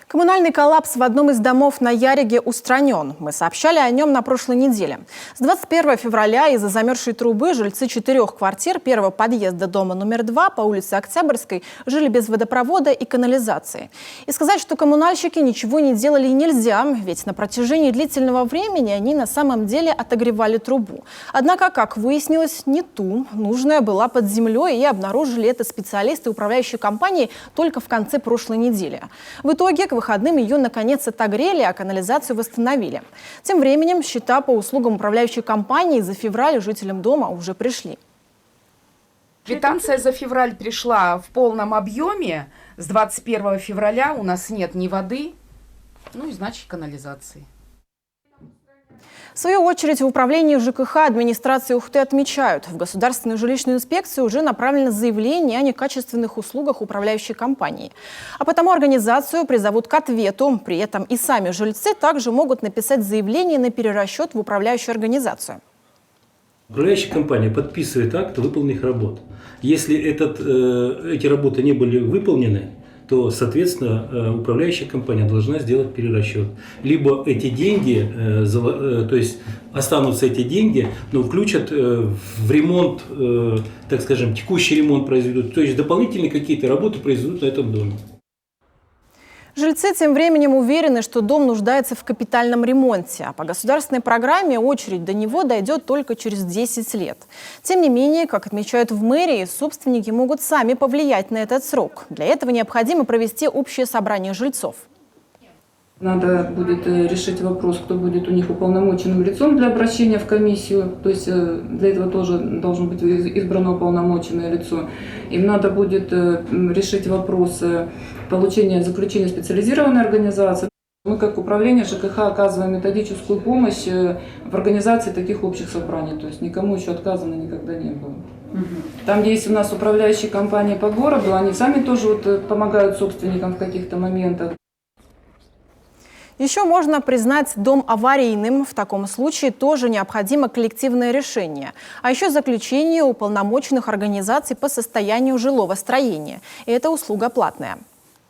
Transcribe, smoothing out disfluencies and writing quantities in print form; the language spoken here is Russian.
Коммунальный коллапс в одном из домов на Яриге устранен. Мы сообщали о нем на прошлой неделе. С 21 февраля из-за замерзшей трубы жильцы 4 квартир первого подъезда дома номер 2 по улице Октябрьской жили без водопровода и канализации. И сказать, что коммунальщики ничего не делали, нельзя, ведь на протяжении длительного времени они на самом деле отогревали трубу. Однако, как выяснилось, не ту. Нужная была под землей, и обнаружили это специалисты управляющей компании только в конце прошлой недели. В итоге к выходным ее наконец отогрели, а канализацию восстановили. Тем временем счета по услугам управляющей компании за февраль жителям дома уже пришли. Квитанция за февраль пришла в полном объеме. С 21 февраля у нас нет ни воды, ну и значит канализации. В свою очередь, в управлении ЖКХ администрации Ухты отмечают, в Государственную жилищную инспекцию уже направлено заявление о некачественных услугах управляющей компании. А потому организацию призовут к ответу. При этом и сами жильцы также могут написать заявление на перерасчет в управляющую организацию. Управляющая компания подписывает акт выполненных работ. Если эти работы не были выполнены, то, соответственно, управляющая компания должна сделать перерасчет. Либо эти деньги, то есть останутся эти деньги, но включат в ремонт, так скажем, текущий ремонт произведут, то есть дополнительные какие-то работы произведут на этом доме. Жильцы тем временем уверены, что дом нуждается в капитальном ремонте, а по государственной программе очередь до него дойдет только через 10 лет. Тем не менее, как отмечают в мэрии, собственники могут сами повлиять на этот срок. Для этого необходимо провести общее собрание жильцов. Надо будет решить вопрос, кто будет у них уполномоченным лицом для обращения в комиссию. То есть для этого тоже должно быть избрано уполномоченное лицо. Им надо будет решить вопрос получения заключения специализированной организации. Мы как управление ЖКХ оказываем методическую помощь в организации таких общих собраний. То есть никому еще отказано никогда не было. Там, где есть у нас управляющие компании по городу, они сами тоже помогают собственникам в каких-то моментах. Еще можно признать дом аварийным. В таком случае тоже необходимо коллективное решение. А еще заключение уполномоченных организаций по состоянию жилого строения. И эта услуга платная.